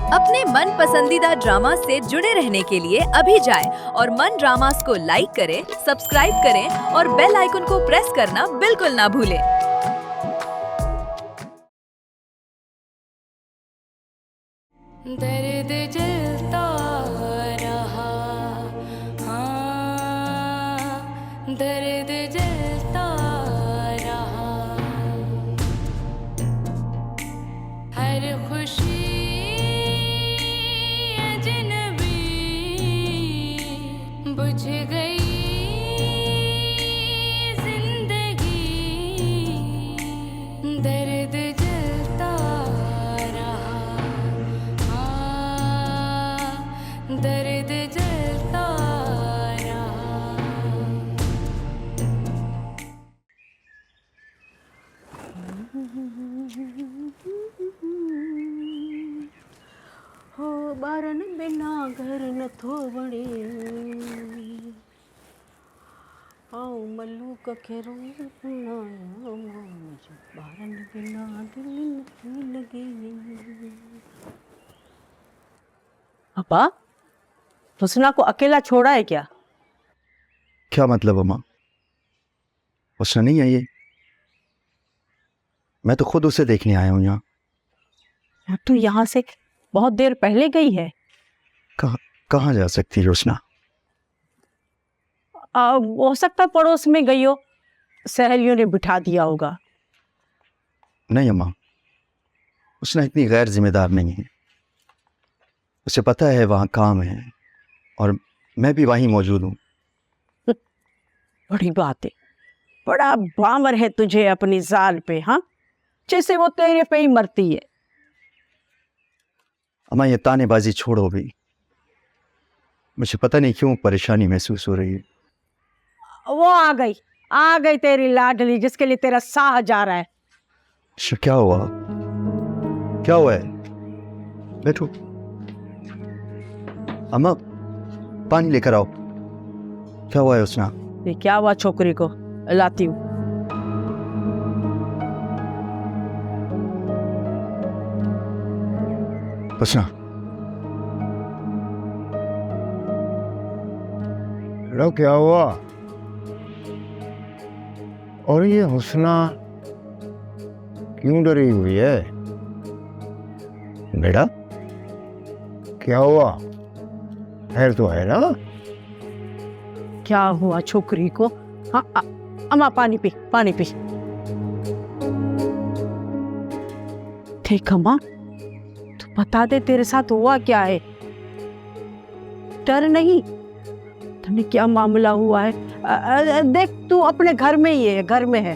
अपने मन पसंदीदा ड्रामा से जुड़े रहने के लिए अभी जाएं और मन ड्रामास को लाइक करें, सब्सक्राइब करें और बेल आइकन को प्रेस करना बिल्कुल ना भूलें। दर्द जलता रहा, हाँ, दर्द जलता रहा, हर खुशी अजनबी बुझ गई जिंदगी, दर्द जलता रहा, दर्द जलता रहा। हो बारन बिना घर न थो बणे, आओ मल्लू कखेरो बारन बिना दिल न लगे। पापा, हुस्ना को अकेला छोड़ा है क्या? क्या मतलब अम्मा? हुस्ना नहीं है ये? मैं तो खुद उसे देखने आया हूँ यहाँ। तो यहाँ से बहुत देर पहले गई है। कहाँ जा सकती है हुस्ना? हो सकता है पड़ोस में गई हो, सहेलियों ने बिठा दिया होगा। नहीं अम्मा, हुस्ना इतनी गैर जिम्मेदार नहीं है। उसे पता है वहाँ काम है और मैं भी वहीं मौजूद हूँ। बड़ी बात है, बड़ा बावर है तुझे अपनी जाल पे। हाँ, जैसे वो तेरे पे ही मरती है। अम्मा ये तानेबाजी छोड़ो भी। मुझे पता नहीं क्यों परेशानी महसूस हो रही है। वो आ गई तेरी लाडली, जिसके लिए तेरा साह जा रहा है। क्या हुआ? क्या हुआ है? बैठो। अम्मा पानी लेकर आओ। क्या हुआ है हुस्ना? ये क्या हुआ छोकरी को? लाती हूँ। हुस्ना, लो क्या हुआ? और ये हुस्ना क्यों डरी हुई है? बेटा क्या हुआ? खैर तो है ना? क्या हुआ छोकरी को? हाँ, अम्मा पानी पी, पानी पी। ठीक अम्मा, तू बता दे तेरे साथ हुआ क्या है? डर नहीं, तुमने क्या मामला हुआ है? देख तू अपने घर में ही है, घर में है।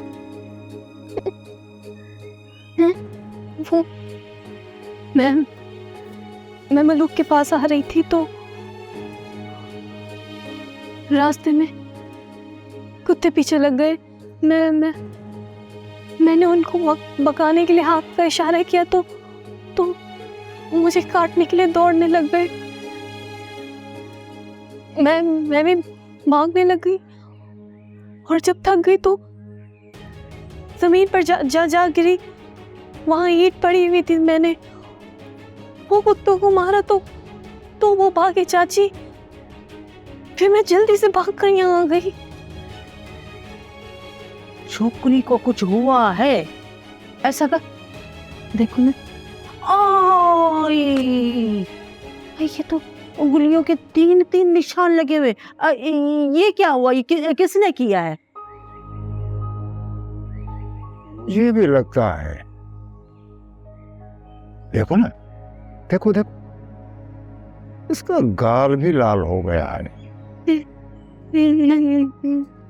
वो मैं मलूक के पास आ रही थी तो रास्ते में कुत्ते पीछे लग गए। मैंने उनको भगाने के लिए हाथ का इशारा किया तो मुझे काटने के लिए दौड़ने लग गए। मैं भी भागने लग गई और जब थक गई तो जमीन पर जा गिरी। वहां ईंट पड़ी हुई थी। मैंने वो कुत्तों को मारा तो वो भागे चाची। फिर मैं जल्दी से भाग कर यहाँ आ गई। छोकरी को कुछ हुआ है ऐसा कर, देखो ना। ये तो उंगलियों के तीन निशान लगे हुए। ये क्या हुआ? ये किसने किया है? ये भी लगता है। देखो ना, देखो इसका गाल भी लाल हो गया है।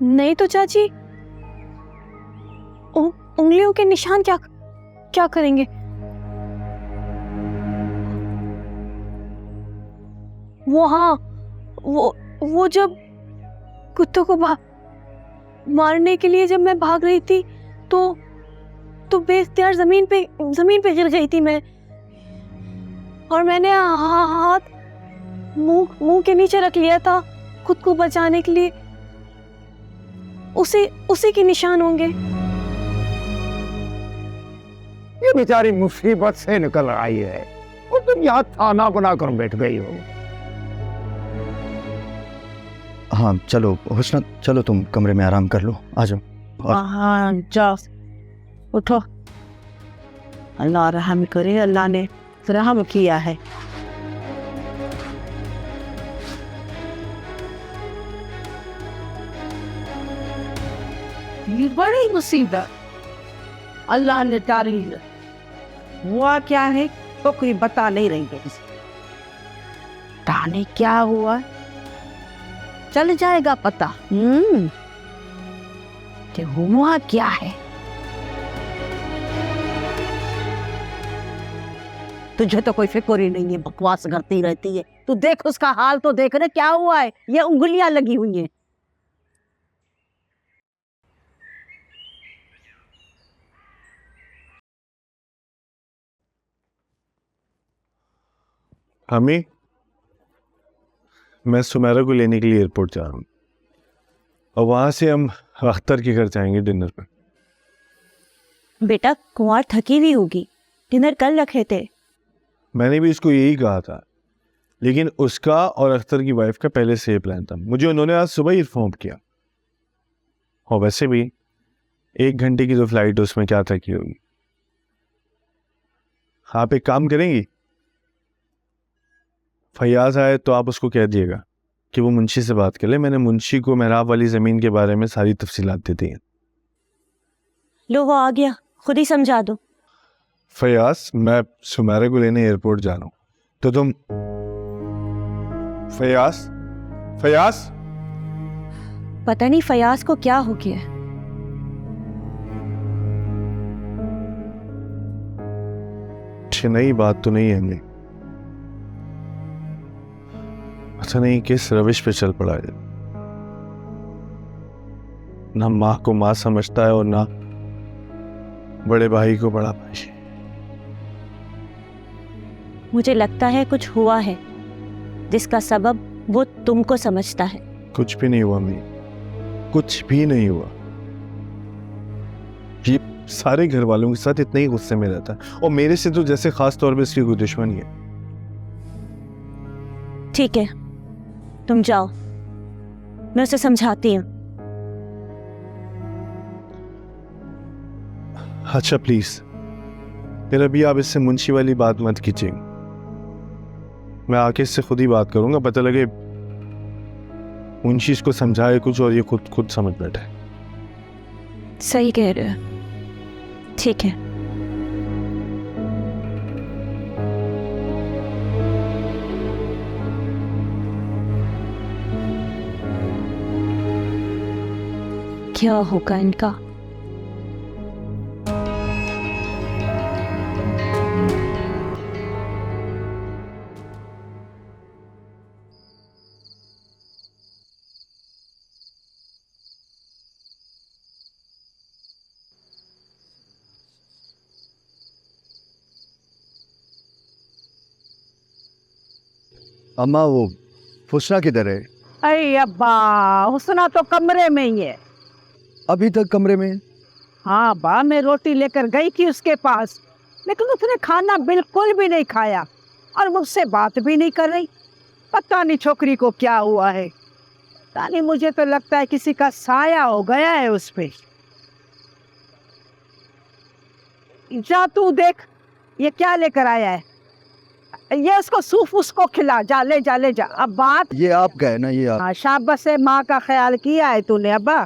नहीं तो चाची, उंगलियों के निशान क्या करेंगे? वो हाँ, वो जब कुत्तों को मारने के लिए जब मैं भाग रही थी तो बेख्तियार जमीन पे गिर गई थी मैं। और मैंने हाथ मुंह के नीचे रख लिया था खुद को बचाने के लिए। उसी के निशान होंगे। ये बेचारी मुसीबत से निकल आई है, और तुम यहाँ थाना बनाकर बैठ गई हो। हाँ चलो हुस्ना, चलो तुम कमरे में आराम कर लो, आ जाओ। हाँ जाओ, उठो। अल्लाह रहम करे, अल्लाह ने रहम किया है। ये बड़ी मुसीबत अल्लाह ने डाली है। हुआ क्या है तो कोई बता नहीं रही है। ताने क्या हुआ चल जाएगा पता। कि हुआ क्या है। तुझे तो कोई फिक्र ही नहीं है, बकवास करती रहती है। तू देख उसका हाल तो देख रहे क्या हुआ है। ये उंगलियां लगी हुई हैं। हमी, मैं सुमेरा को लेने के लिए एयरपोर्ट जा रहा हूँ और वहां से हम अख्तर के घर जाएंगे डिनर पे। बेटा कुंवर थकी हुई होगी, डिनर कल रखे थे। मैंने भी इसको यही कहा था, लेकिन उसका और अख्तर की वाइफ का पहले से प्लान था। मुझे उन्होंने आज सुबह ही इन्फॉर्म किया। और वैसे भी 1 घंटे की जो फ्लाइट है उसमें क्या थकी होगी। आप एक काम करेंगी, फयाज आए तो आप उसको कह दिएगा कि वो मुंशी से बात कर ले। मैंने मुंशी को मेहराब वाली ज़मीन के बारे में सारी तफसीलात दे दी हैं। लो वो आ गया, खुद ही समझा दो। फयाज, मैं सुमेरा को लेने एयरपोर्ट जा रहा हूँ, तो तुम फयाज पता नहीं फयाज को क्या हो गया है। नई बात तो नहीं है हमें, पता नहीं किस रविश पे चल पड़ा है। ना माँ को माँ समझता है और ना बड़े भाई को बड़ा भाई। मुझे लगता है कुछ हुआ है जिसका सबब वो तुमको समझता है। कुछ भी नहीं हुआ मैं, कुछ भी नहीं हुआ। ये सारे घर वालों के साथ इतने ही गुस्से में रहता है और मेरे से तो जैसे खास तौर पे इसकी कोई दुश्मनी है। ठीक है तुम जाओ, मैं उसे समझाती हूँ। अच्छा प्लीज, फिर अभी आप इससे मुंशी वाली बात मत कीजिए। मैं आके इससे खुद ही बात करूंगा, पता लगे मुंशी इसको समझाए कुछ और ये खुद समझ बैठे। सही कह रहे हो, ठीक है। क्या होगा इनका। अम्मा वो हुस्ना किधर है? अरे अब्बा, हुस्ना तो कमरे में ही है। अभी तक कमरे में? हाँ बा, मैं रोटी लेकर गई थी उसके पास, लेकिन उसने खाना बिल्कुल भी नहीं खाया और मुझसे बात भी नहीं कर रही। पता नहीं छोकरी को क्या हुआ है। पता नहीं, मुझे तो लगता है किसी का साया हो गया है उस पे। जा तू देख ये क्या लेकर आया है। ये उसको सूफ उसको खिला, जा ले जा ले जा। अब बात ये आप गए ना, ये आप। हाँ शाबाश है, माँ का ख्याल किया है तूने अब्बा।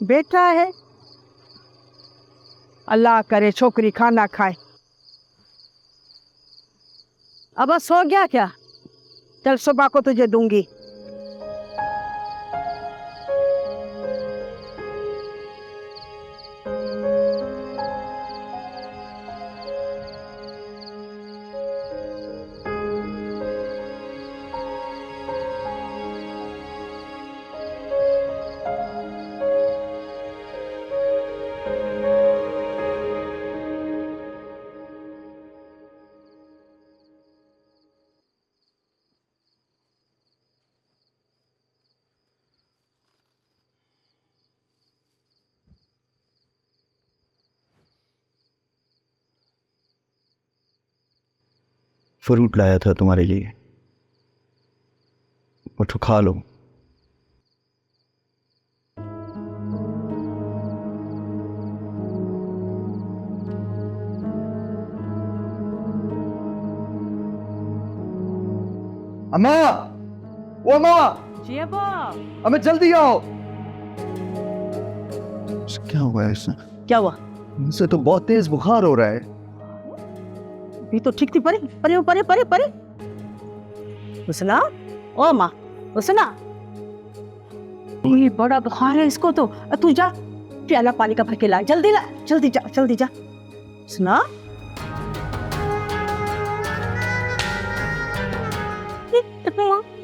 बेटा है, अल्लाह करे छोकरी खाना खाए। अब बस हो गया क्या? चल सुबह को तुझे दूंगी। फ्रूट लाया था तुम्हारे लिए, उठो खा लो। अम्मा, ओ अम्मा, जी अब्बा। अम्मा जल्दी आओ। क्या हुआ है इससे? क्या हुआ? मुझसे तो बहुत तेज बुखार हो रहा है। ये तो ठीक थी। परे परे परे परे परे उसना, ओ माँ उसना, ये बड़ा बुखार है इसको तो। तू जा प्याला पानी का भर के ला, जल्दी ला, जल्दी जा, जल्दी जा। सुना,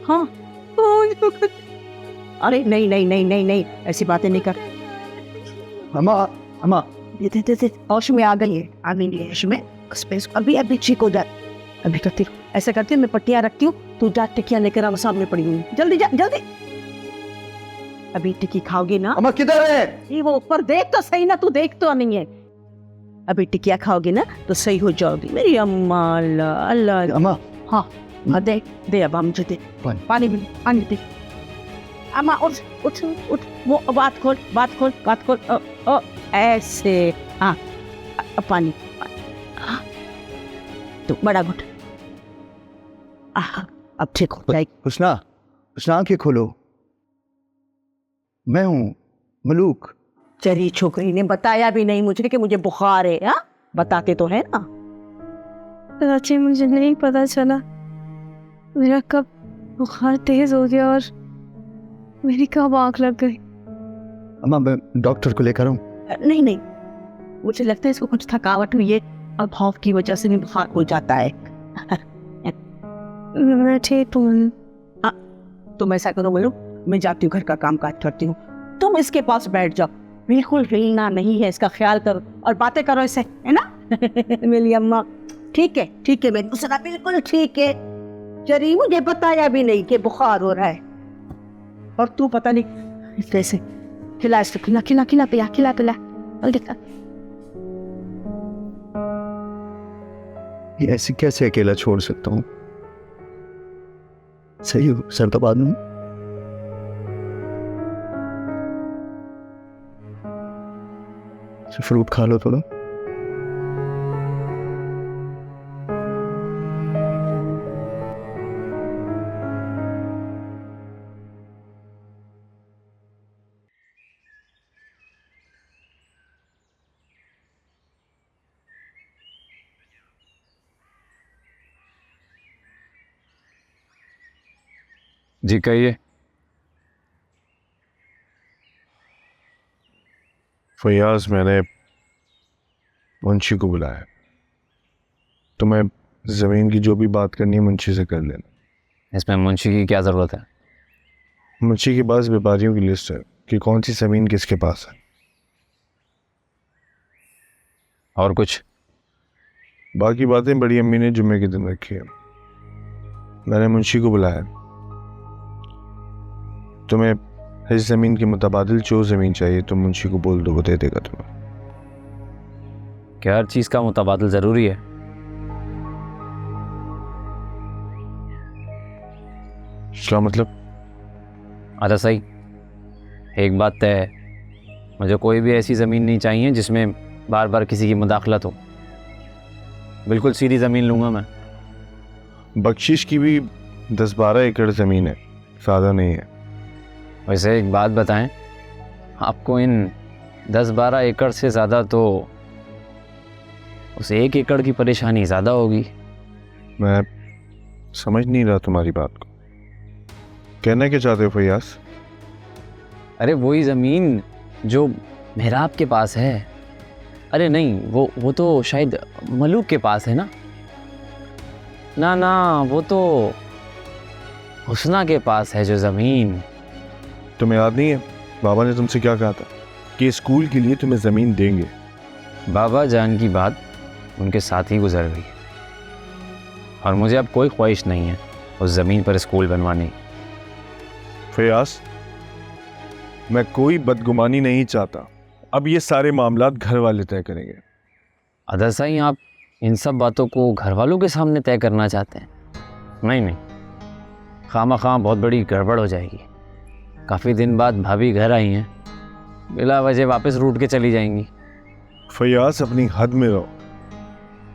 हाँ। अरे नहीं नहीं नहीं नहीं नहीं, ऐसी बातें नहीं कर। अम्मा, अम्मा, दे होश में आ गई है, आ गई है होश में। स्पेस अभी अभी ठीक हो जाए, अभी करती हूँ, ऐसा करती हूँ, मैं पट्टियाँ रखती हूँ, तू जा टिकिया लेकर आ, सामने पड़ी हुई, जल्दी जा जल्दी। अभी टिक्की खाओगी ना? अम्मा किधर है? ये वो ऊपर देख तो सही ना, तू देख तो नहीं है। अभी टिकिया खाओगी ना तो सही हो जाओगी मेरी अम्मा। अल्लाह अल्लाह। अम्मा, हाँ दे दे अब मुझे दे पानी भी, पानी दे। अम्मा उठ उठ उठ, वो बात खोल बात खोल बात खोल। ओ ऐसे, हाँ पानी, हाँ तो बड़ा घुट। अब ठीक हो जाएगी। हुस्ना, हुस्ना आंखें खोलो। मैं हूँ मलूक। चरी छोकरी ने बताया भी नहीं मुझे कि मुझे बुखार है। हाँ बताते तो है ना। चाची मुझे नहीं पता चला मेरा कब बुखार तेज हो गया और मेरी कब आँख लग गई। अम्मा मैं डॉक्टर को लेकर आऊँ? नहीं नहीं, मुझे लगता है इसको कुछ थकावट हुई है और भाव की वजह से भी बुखार हो जाता है। मैं ठीक हूँ। तुम ऐसा करो बोलो, मैं जाती हूँ घर का काम काज करती हूँ, तुम इसके पास बैठ जाओ, बिल्कुल हिलना नहीं है, इसका ख्याल करो और बातें करो इससे, है ना? मेरी अम्मा ठीक है मैं दूसरा बिल्कुल ठीक है। चरी मुझे बताया भी नहीं कि बुखार हो रहा है और तू पता नहीं कैसे। खिला इसको, खिला खिला खिला पिया, खिला पिला। ये ऐसे कैसे अकेला छोड़ सकता हूँ? सही हो, सर दबा दूँ? फ्रूट खा लो थोड़ा। जी कहिए। फयाज, मैंने मुंशी को बुलाया, तुम्हें ज़मीन की जो भी बात करनी है मुंशी से कर लेना। इसमें मुंशी की क्या ज़रूरत है? मुंशी के पास व्यापारियों की लिस्ट है कि कौन सी ज़मीन किसके पास है। और कुछ? बाकी बातें बड़ी अम्मी ने जुम्मे के दिन रखी है। मैंने मुंशी को बुलाया, तुम्हें इस ज़मीन के मुताबादिल जो ज़मीन चाहिए तो मुंशी को बोल दो, वो दे देगा तुम्हें। क्या हर चीज़ का मुतबादल ज़रूरी है? क्या मतलब? अच्छा सही, एक बात तय है, मुझे कोई भी ऐसी ज़मीन नहीं चाहिए जिसमें बार बार किसी की मुदाखलत हो। बिल्कुल सीधी ज़मीन लूँगा मैं। बख्शिश की भी 10-12 एकड़ ज़मीन है, ज़्यादा नहीं है। वैसे एक बात बताएं, आपको इन 10-12 एकड़ से ज़्यादा तो उस 1 एकड़ की परेशानी ज़्यादा होगी। मैं समझ नहीं रहा तुम्हारी बात को, कहना क्या चाहते हो फयाज? अरे वही ज़मीन जो मेहराब के पास है। अरे नहीं, वो तो शायद मलूक के पास है ना? ना वो तो हुस्ना के पास है जो ज़मीन। तुम्हें याद नहीं है बाबा ने तुमसे क्या कहा था कि स्कूल के लिए तुम्हें ज़मीन देंगे? बाबा जान की बात उनके साथ ही गुजर गई और मुझे अब कोई ख्वाहिश नहीं है उस ज़मीन पर स्कूल बनवाने की। फयाज, मैं कोई बदगुमानी नहीं चाहता, अब ये सारे मामलात घर वाले तय करेंगे। अदर साईं, आप इन सब बातों को घर वालों के सामने तय करना चाहते हैं? नहीं, खामा बहुत बड़ी गड़बड़ हो जाएगी। काफ़ी दिन बाद भाभी घर आई हैं, बिला वजह वापस रूठ के चली जाएंगी। फयाज, अपनी हद में रहो।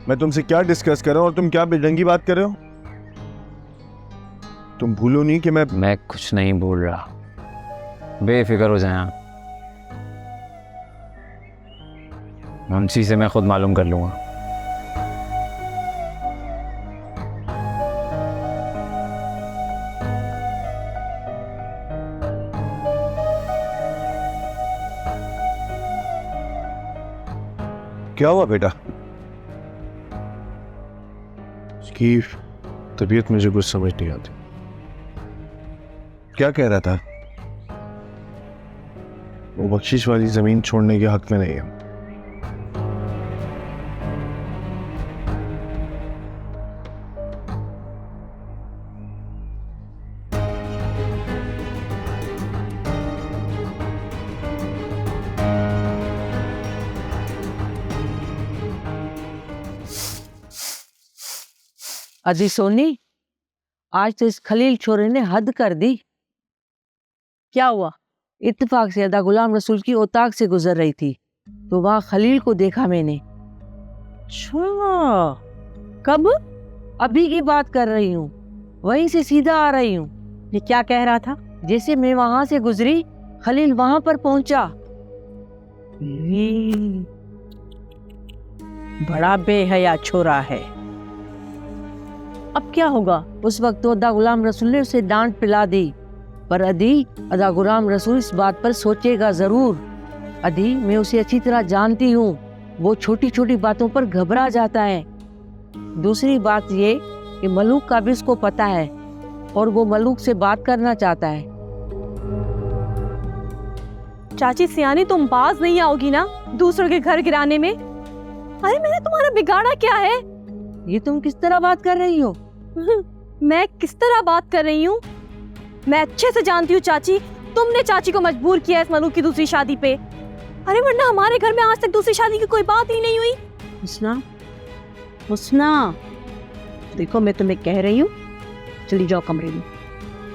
मैं तुमसे क्या डिस्कस कर रहा हूँ और तुम क्या बेढंगी बात कर रहे हो? तुम भूलो नहीं कि मैं कुछ नहीं बोल रहा, बेफिक्र हो जाएं आप। मुंशी से मैं खुद मालूम कर लूँगा। क्या हुआ बेटा? उसकी तबीयत मुझे कुछ समझ नहीं आती। क्या कह रहा था? वो बख्शिश वाली जमीन छोड़ने के हक में नहीं है। अजी सोनी, आज तो इस खलील छोरे ने हद कर दी। क्या हुआ? इत्तेफाक से अदा गुलाम रसूल की ओताक से गुजर रही थी तो वहां खलील को देखा मैंने। अच्छा, कब? अभी की बात कर रही हूँ, वहीं से सीधा आ रही हूँ। ये क्या कह रहा था? जैसे मैं वहां से गुजरी खलील वहां पर पहुंचा। बड़ा बेहया छोरा है। अब क्या होगा? उस वक्त तो अदा गुलाम रसूल ने उसे डांट पिला दी, पर अदा गुलाम रसूल इस बात पर सोचेगा जरूर। मैं उसे अच्छी तरह जानती हूँ, वो छोटी छोटी बातों पर घबरा जाता है। दूसरी बात ये कि मलूक का भी उसको पता है और वो मलूक से बात करना चाहता है। चाची सियानी, तुम बाज नहीं आओगी ना दूसरों के घर गिराने में? अरे मैंने तुम्हारा बिगाड़ा क्या है? ये तुम किस तरह बात कर रही हो? मैं किस तरह बात कर रही हूँ? मैं अच्छे से जानती हूँ चाची, तुमने चाची को मजबूर किया इस मलूक की दूसरी शादी पे। अरे वरना हमारे घर में आज तक दूसरी शादी की कोई बात ही नहीं हुई। हुस्ना, देखो मैं तुम्हें कह रही हूँ, चली जाओ कमरे में,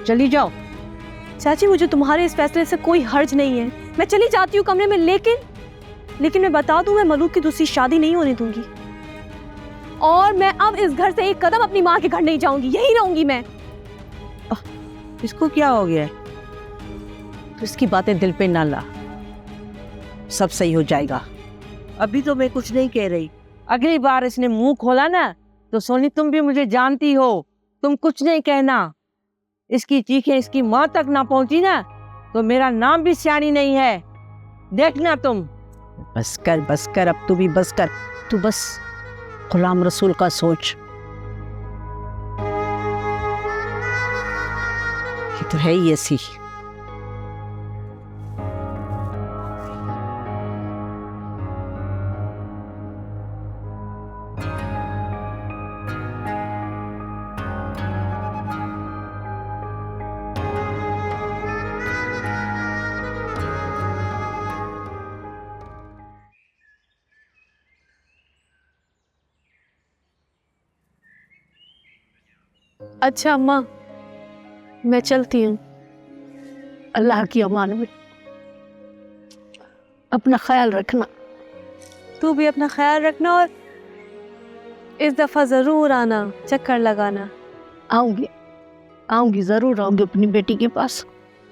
चली जाओ। चाची, मुझे तुम्हारे इस फैसले से कोई हर्ज नहीं है, मैं चली जाती हूँ कमरे में। लेकिन मैं बता दूं, मैं मलूक की दूसरी शादी नहीं होने दूंगी और मैं अब इस घर से एक कदम अपनी माँ के घर नहीं जाऊंगी, यही रहूंगी मैं। इसको क्या हो गया है? तो इसकी बातें दिल पे ना ला, सब सही हो जाएगा। अभी तो मैं कुछ नहीं कह रही, अगली बार इसने मुंह खोला ना तो सोनी तुम भी मुझे जानती हो, तुम कुछ नहीं कहना। इसकी चीखें इसकी माँ तक ना पहुंची ना तो मेरा नाम भी सियानी नहीं है, देखना तुम। बस कर, अब तू भी बस कर। तू बस गुलाम रसूल का सोच। ये तो है ही ऐसी। अच्छा अम्मा, मैं चलती हूँ। अल्लाह की अमान में, अपना ख्याल रखना। तू भी अपना ख्याल रखना और इस दफा जरूर आना, चक्कर लगाना। आऊंगी जरूर आऊंगी अपनी बेटी के पास।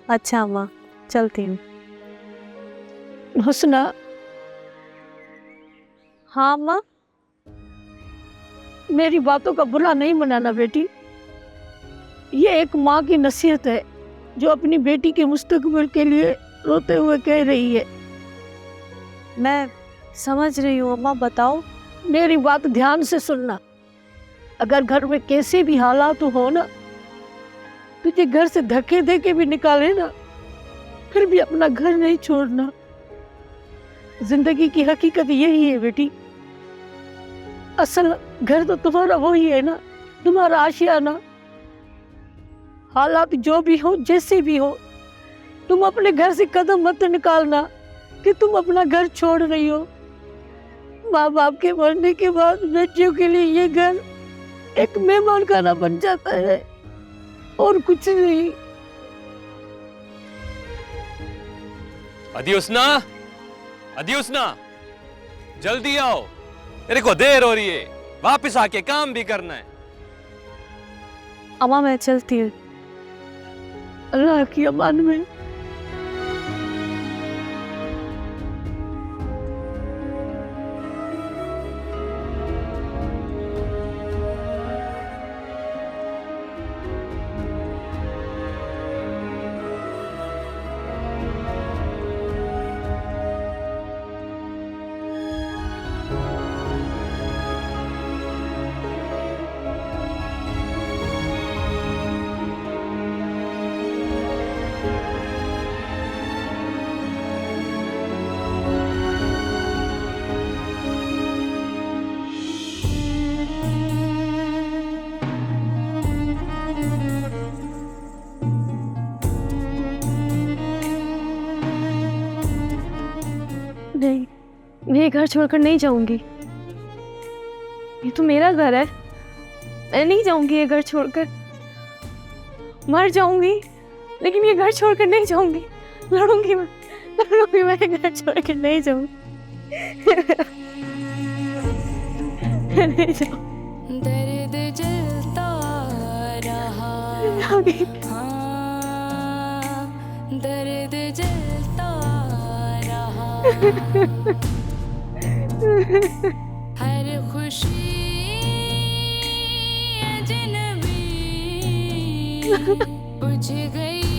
अच्छा अम्मा, चलती हूँ। हुस्ना। हाँ अम्मा। मेरी बातों का बुरा नहीं मनाना बेटी, ये एक माँ की नसीहत है जो अपनी बेटी के मुस्तकबिल के लिए रोते हुए कह रही है। मैं समझ रही हूँ अम्मा, बताओ। मेरी बात ध्यान से सुनना। अगर घर में कैसे भी हालात हो ना, तुझे घर से धक्के दे के भी निकाले ना, फिर भी अपना घर नहीं छोड़ना। जिंदगी की हकीकत यही है बेटी। असल घर तो तुम्हारा वही है ना, तुम्हारा आशियाना। हालात जो भी हो, जैसे भी हो, तुम अपने घर से कदम मत निकालना कि तुम अपना घर छोड़ रही हो। माँ बाप के मरने के बाद बच्चों के लिए ये घर एक मेहमान खाना बन जाता है और कुछ नहीं। अदियुस्ना, अदियुस्ना, जल्दी आओ, मेरे को देर हो रही है, वापस आके काम भी करना है। अम्मा मैं चलती हूँ, अल्लाह की अमान में। नहीं, मैं ये घर छोड़कर नहीं जाऊंगी। ये तो मेरा घर है, मैं नहीं जाऊंगी ये घर छोड़कर। मर जाऊंगी लेकिन ये घर छोड़कर नहीं जाऊंगी। लड़ूंगी मैं ये घर छोड़कर नहीं जाऊंगी। नहीं जाऊंगी। दर्द जलता रहा, हाँ, दर्द जलता रहा। हर खुशी अजनबी बुझ गई